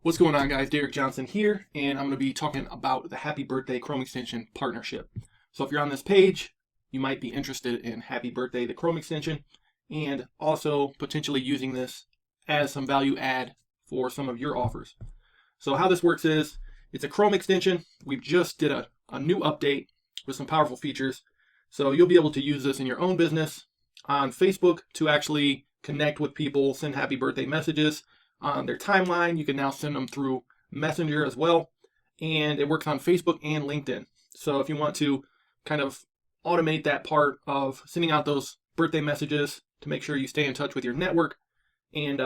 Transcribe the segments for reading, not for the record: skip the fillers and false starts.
What's going on, guys? Derek Johnson here, and I'm going to be talking about the Happy Birthday Chrome extension partnership. So if you're on this page, you might be interested in Happy Birthday, the Chrome extension, and also potentially using this as some value add for some of your offers. So how this works is, it's a Chrome extension. We've just did a new update with some powerful features. So you'll be able to use this in your own business on Facebook to actually connect with people, send happy birthday messages on their timeline. You can now send them through Messenger as well, and it works on Facebook and LinkedIn. So if you want to kind of automate that part of sending out those birthday messages to make sure you stay in touch with your network and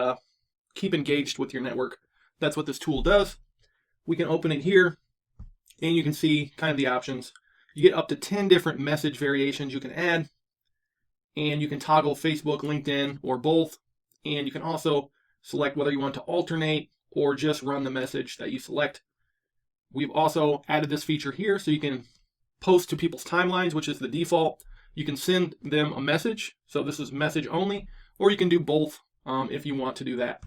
keep engaged with your network, that's what this tool does. We can open it here, and you can see kind of the options. You get up to 10 different message variations you can add, and you can toggle Facebook, LinkedIn, or both, and you can also select whether you want to alternate or just run the message that you select. We've also added this feature here so you can post to people's timelines, which is the default. You can send them a message, so this is message only, or you can do both if you want to do that.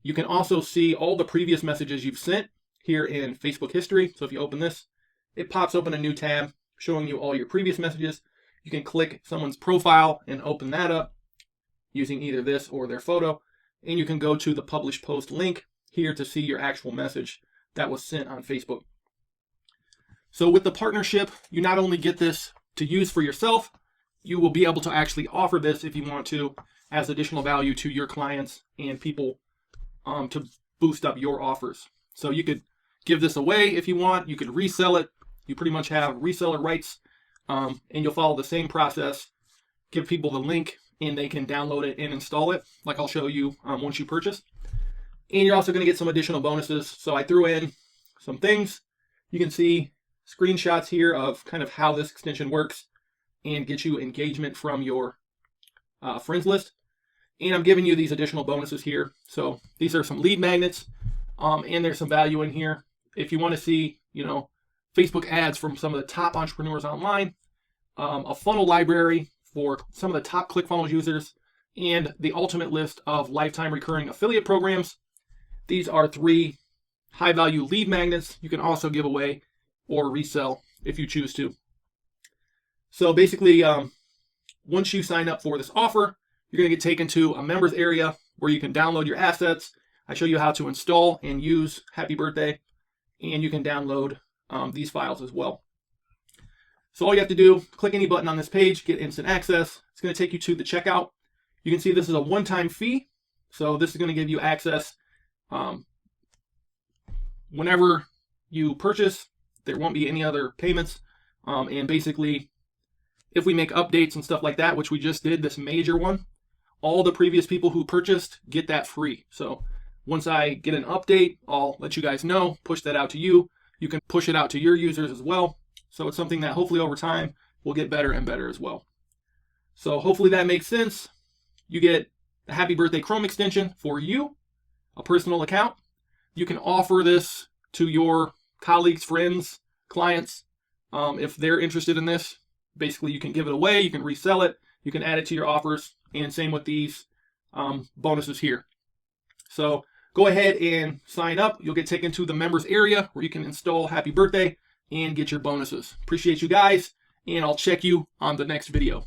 You can also see all the previous messages you've sent here in Facebook history. So if you open this, it pops open a new tab showing you all your previous messages. You can click someone's profile and open that up using either this or their photo. And you can go to the publish post link here to see your actual message that was sent on Facebook. So with the partnership, you not only get this to use for yourself, you will be able to actually offer this if you want to as additional value to your clients and people to boost up your offers. So you could give this away if you want. You could resell it. You pretty much have reseller rights, and you'll follow the same process. Give people the link, and they can download it and install it, like I'll show you once you purchase. And you're also going to get some additional bonuses. So I threw in some things. You can see screenshots here of kind of how this extension works and get you engagement from your friends list. And I'm giving you these additional bonuses here. So these are some lead magnets, and there's some value in here. If you want to see, Facebook ads from some of the top entrepreneurs online, a funnel library for some of the top ClickFunnels users, and the ultimate list of lifetime recurring affiliate programs. These are 3 high-value lead magnets you can also give away or resell if you choose to. So basically, once you sign up for this offer, you're going to get taken to a members area where you can download your assets. I show you how to install and use Happy Birthday, and you can download these files as well. So all you have to do, click any button on this page, get instant access. It's going to take you to the checkout. You can see this is a one-time fee. So this is going to give you access whenever you purchase. There won't be any other payments. And basically, if we make updates and stuff like that, which we just did, this major one, all the previous people who purchased get that free. So once I get an update, I'll let you guys know, push that out to you. You can push it out to your users as well. So it's something that hopefully over time will get better and better as well. So hopefully that makes sense. You get the Happy Birthday Chrome extension for you, a personal account. You can offer this to your colleagues, friends, clients, if they're interested in this. Basically, you can give it away, you can resell it, you can add it to your offers, and same with these bonuses here. So go ahead and sign up. You'll get taken to the members area where you can install Happy Birthday and get your bonuses. Appreciate you guys, and I'll check you on the next video.